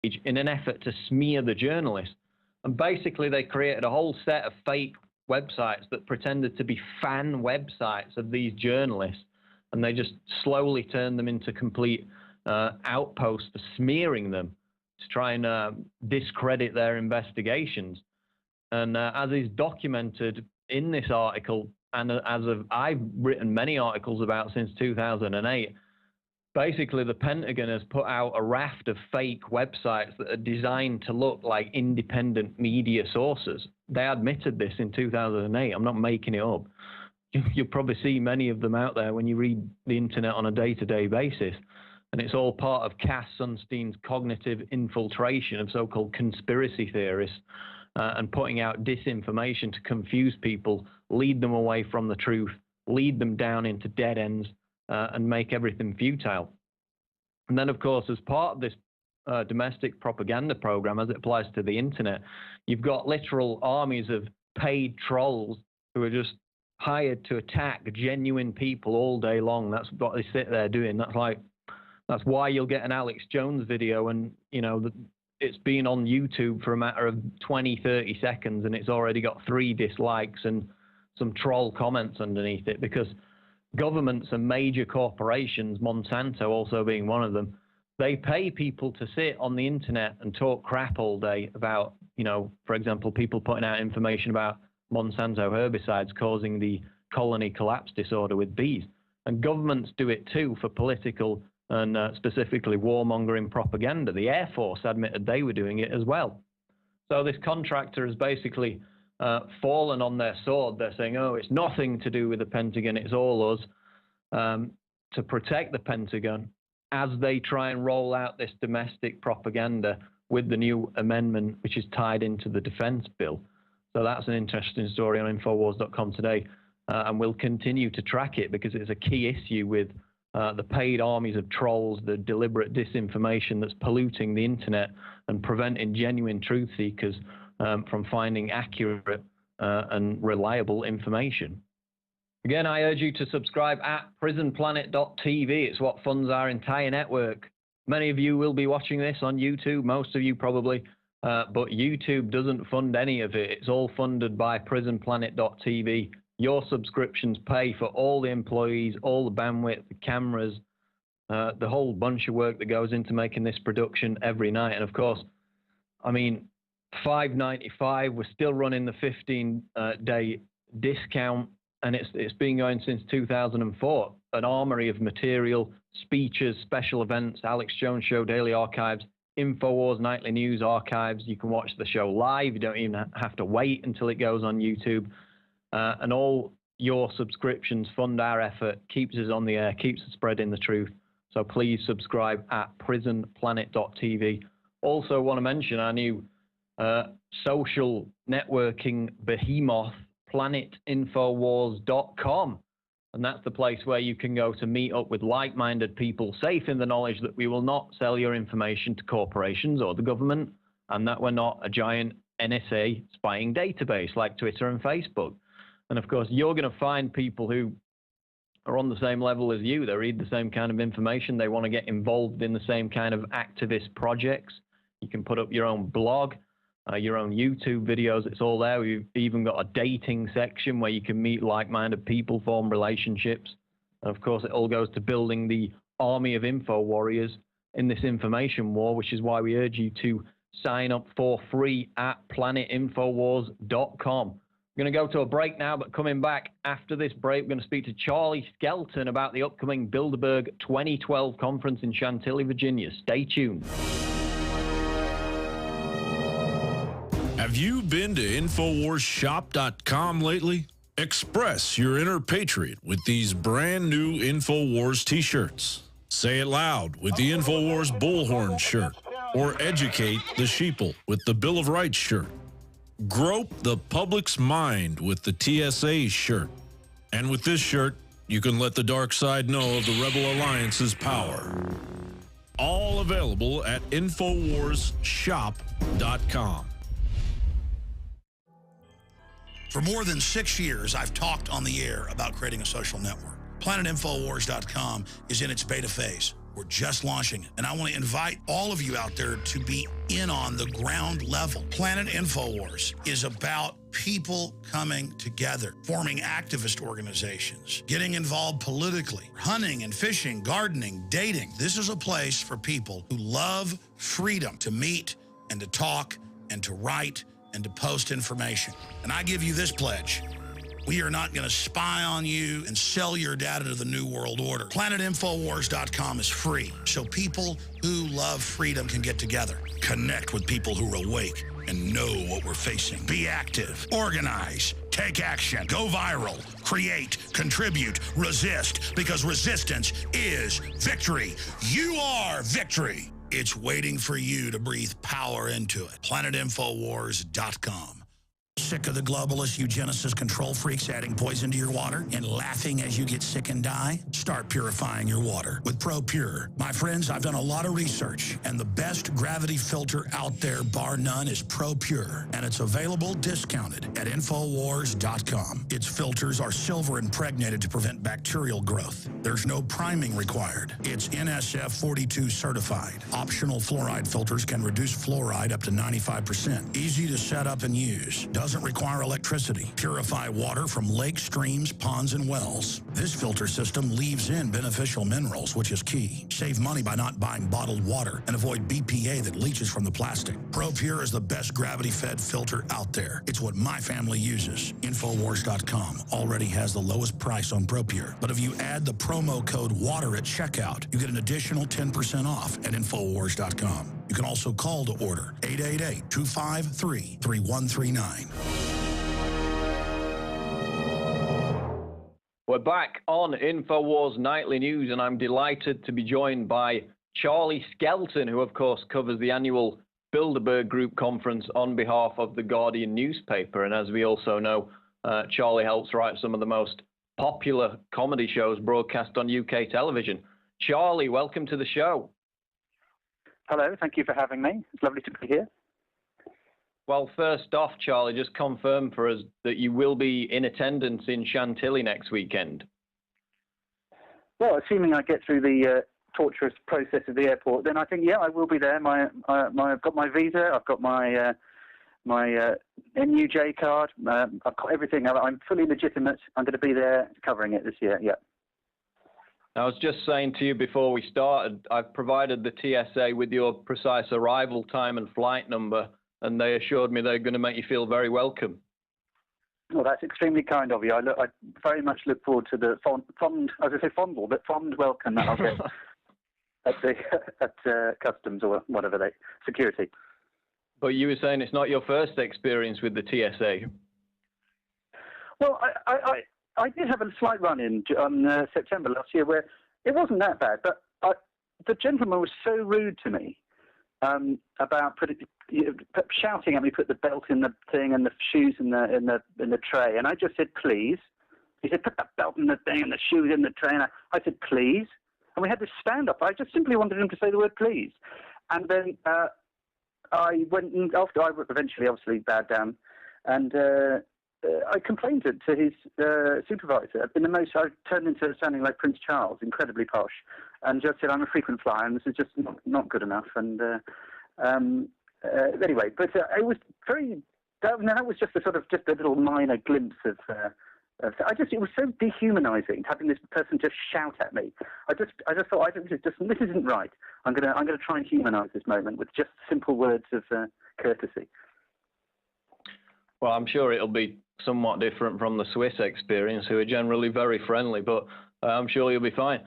page in an effort to smear the journalists. And basically, they created a whole set of fake websites that pretended to be fan websites of these journalists, and they just slowly turned them into complete outposts for smearing them to try and discredit their investigations. And as is documented in this article, and I've written many articles about since 2008, basically the Pentagon has put out a raft of fake websites that are designed to look like independent media sources. They admitted this in 2008. I'm not making it up. You'll probably see many of them out there when you read the internet on a day-to-day basis. And it's all part of Cass Sunstein's cognitive infiltration of so-called conspiracy theorists and putting out disinformation to confuse people, lead them away from the truth, lead them down into dead ends, and make everything futile. And then, of course, as part of this domestic propaganda program, as it applies to the internet, you've got literal armies of paid trolls who are just hired to attack genuine people all day long. That's what they sit there doing. That's why you'll get an Alex Jones video and, you know, it's been on YouTube for a matter of 20, 30 seconds and it's already got 3 dislikes and some troll comments underneath it, because governments and major corporations, Monsanto also being one of them, they pay people to sit on the internet and talk crap all day about, you know, for example, people putting out information about Monsanto herbicides causing the colony collapse disorder with bees. And governments do it too for political and specifically warmongering propaganda. The Air Force admitted they were doing it as well. So this contractor has basically fallen on their sword. They're saying, oh, it's nothing to do with the Pentagon, it's all us, to protect the Pentagon as they try and roll out this domestic propaganda with the new amendment, which is tied into the defense bill. So that's an interesting story on INFOWARS.com today, and we'll continue to track it because it's a key issue with the paid armies of trolls, the deliberate disinformation that's polluting the internet and preventing genuine truth seekers from finding accurate and reliable information. Again, I urge you to subscribe at PrisonPlanet.tv. It's what funds our entire network. Many of you will be watching this on YouTube, most of you probably, but YouTube doesn't fund any of it. It's all funded by PrisonPlanet.tv. Your subscriptions pay for all the employees, all the bandwidth, the cameras, the whole bunch of work that goes into making this production every night. And of course, I mean, $5.95, we're still running the 15-day discount, and it's been going since 2004. An armory of material, speeches, special events, Alex Jones Show daily archives, INFOWARS nightly news archives. You can watch the show live. You don't even have to wait until it goes on YouTube. And all your subscriptions fund our effort, keeps us on the air, keeps us spreading the truth. So please subscribe at PrisonPlanet.tv. Also want to mention our new social networking behemoth, PlanetInfowars.com. And that's the place where you can go to meet up with like-minded people, safe in the knowledge that we will not sell your information to corporations or the government, and that we're not a giant NSA spying database like Twitter and Facebook. And of course, you're going to find people who are on the same level as you. They read the same kind of information. They want to get involved in the same kind of activist projects. You can put up your own blog, your own YouTube videos. It's all there. We've even got a dating section where you can meet like-minded people, form relationships. And of course, it all goes to building the army of info warriors in this information war, which is why we urge you to sign up for free at PlanetInfowars.com. We're going to go to a break now, but coming back after this break, we're going to speak to Charlie Skelton about the upcoming Bilderberg 2012 conference in Chantilly, Virginia. Stay tuned. Have you been to InfoWarsShop.com lately? Express your inner patriot with these brand new InfoWars t-shirts. Say it loud with the InfoWars Bullhorn shirt, or educate the sheeple with the Bill of Rights shirt. Grope the public's mind with the TSA shirt. And with this shirt, you can let the dark side know of the Rebel Alliance's power. All available at InfoWarsShop.com. For more than 6 years, I've talked on the air about creating a social network. PlanetInfowars.com is in its beta phase. We're just launching it, and I want to invite all of you out there to be in on the ground level. Planet InfoWars is about people coming together, forming activist organizations, getting involved politically, hunting and fishing, gardening, dating. This is a place for people who love freedom to meet and to talk and to write and to post information. And I give you this pledge. We are not going to spy on you and sell your data to the New World Order. PlanetInfoWars.com is free, so people who love freedom can get together, connect with people who are awake and know what we're facing. Be active, organize, take action, go viral, create, contribute, resist, because resistance is victory. You are victory. It's waiting for you to breathe power into it. PlanetInfoWars.com. Sick of the globalist eugenicist control freaks adding poison to your water and laughing as you get sick and die? Start purifying your water with ProPure. My friends, I've done a lot of research, and the best gravity filter out there, bar none, is ProPure, and it's available discounted at InfoWars.com. Its filters are silver impregnated to prevent bacterial growth. There's no priming required. It's NSF 42 certified. Optional fluoride filters can reduce fluoride up to 95%. Easy to set up and use. Doesn't require electricity. Purify water from lakes, streams, ponds, and wells. This filter system leaves in beneficial minerals, which is key. Save money by not buying bottled water and avoid BPA that leaches from the plastic. ProPure is the best gravity-fed filter out there. It's what my family uses. InfoWars.com already has the lowest price on ProPure. But if you add the promo code WATER at checkout, you get an additional 10% off at InfoWars.com. You can also call to order 888-253-3139. We're back on InfoWars Nightly News, and I'm delighted to be joined by Charlie Skelton, who, of course, covers the annual Bilderberg Group conference on behalf of the Guardian newspaper. And as we also know, Charlie helps write some of the most popular comedy shows broadcast on UK television. Charlie, welcome to the show. Hello, thank you for having me. It's lovely to be here. Well, first off, Charlie, just confirm for us that you will be in attendance in Chantilly next weekend. Well, assuming I get through the torturous process of the airport, then I think, yeah, I will be there. I've got my visa, I've got my NUJ card, I've got everything. I'm fully legitimate. I'm going to be there covering it this year, yeah. I was just saying to you before we started, I've provided the TSA with your precise arrival time and flight number, and they assured me they're going to make you feel very welcome. Well, that's extremely kind of you. I very much look forward to the fond welcome that I'll get at customs or whatever security. But you were saying it's not your first experience with the TSA. Well, I did have a slight run-in on September last year where it wasn't that bad, but the gentleman was so rude to me about shouting at me, put the belt in the thing and the shoes in the tray, and I just said please. He said put the belt in the thing and the shoes in the tray, and I said please, and we had this stand-up. I just simply wanted him to say the word please, and then I went after I eventually obviously bowed down, and I complained to his supervisor. I turned into sounding like Prince Charles, incredibly posh, and just said, I'm a frequent flyer, and this is just not good enough. And anyway, but it was that was just a little minor glimpse of it was so dehumanizing having this person just shout at me. I just thought, this isn't right. I'm gonna try and humanize this moment with just simple words of courtesy. Well, I'm sure it'll be somewhat different from the Swiss experience, who are generally very friendly, but I'm sure you'll be fine.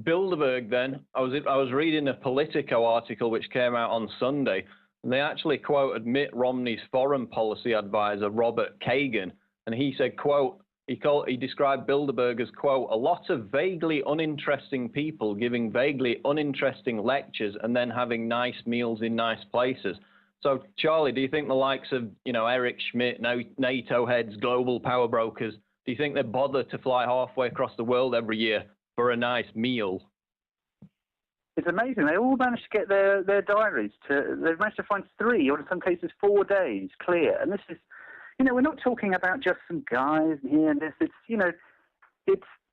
Bilderberg, then, I was reading a Politico article which came out on Sunday, and they actually quoted Mitt Romney's foreign policy advisor, Robert Kagan, and he said, quote, he described Bilderberg as, quote, a lot of vaguely uninteresting people giving vaguely uninteresting lectures and then having nice meals in nice places. So, Charlie, do you think the likes of, Eric Schmidt, NATO heads, global power brokers, do you think they bother to fly halfway across the world every year for a nice meal? It's amazing. They all managed to get their diaries they've managed to find 3, or in some cases 4 days clear. And this is, we're not talking about just some guys here and this. It's,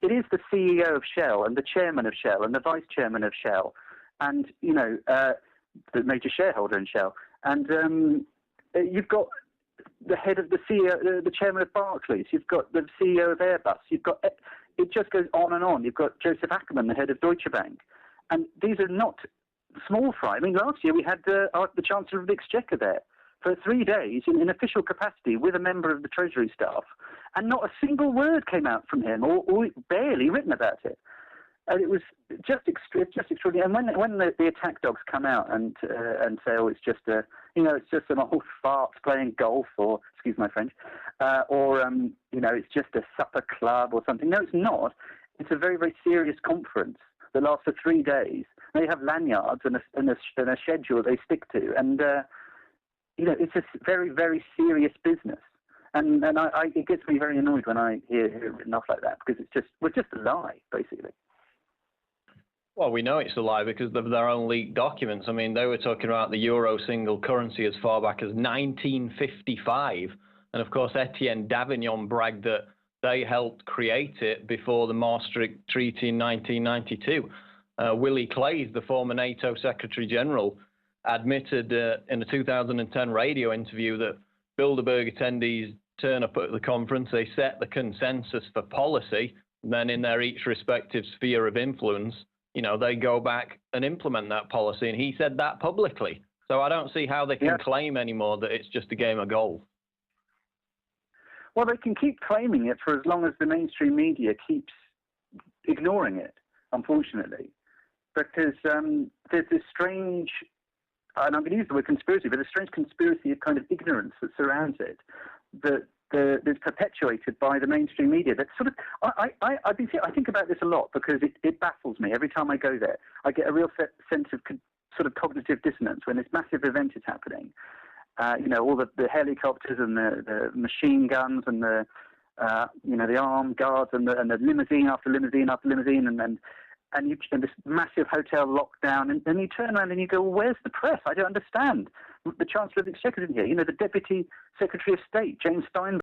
it is the CEO of Shell and the chairman of Shell and the vice chairman of Shell and, the major shareholder in Shell. And you've got the head of the CEO, the chairman of Barclays. You've got the CEO of Airbus. You've got, it just goes on and on. You've got Joseph Ackerman, the head of Deutsche Bank. And these are not small fry. I mean, last year we had the Chancellor of the Exchequer there for 3 days in official capacity with a member of the Treasury staff, and not a single word came out from him, or barely written about it. And it was just extraordinary. And when the attack dogs come out and say, oh, it's just it's just some old farts playing golf, or excuse my French, or it's just a supper club or something. No, it's not. It's a very, very serious conference that lasts for 3 days. They have lanyards and a schedule they stick to, and it's a very, very serious business. And it gets me very annoyed when I hear it written off like that, because we're just a lie, basically. Well, we know it's a lie because of their own leaked documents. I mean, they were talking about the euro single currency as far back as 1955. And of course, Etienne Davignon bragged that they helped create it before the Maastricht Treaty in 1992. Willie Clays, the former NATO Secretary General, admitted in a 2010 radio interview that Bilderberg attendees turn up at the conference, they set the consensus for policy, and then in their each respective sphere of influence, they go back and implement that policy. And he said that publicly. So I don't see how they can claim anymore that it's just a game of golf. Well, they can keep claiming it for as long as the mainstream media keeps ignoring it, unfortunately. Because there's this strange, and I'm going to use the word conspiracy, but a strange conspiracy of kind of ignorance that surrounds it, that's perpetuated by the mainstream media. That sort of, I think about this a lot because it baffles me every time I go there. I get a real sense of sort of cognitive dissonance when this massive event is happening. All the helicopters and the machine guns and the armed guards and the limousine after limousine after limousine and this massive hotel lockdown, and then you turn around and you go, well, where's the press? I don't understand. The Chancellor of the Exchequer is in here. The Deputy Secretary of State, James Steinberg,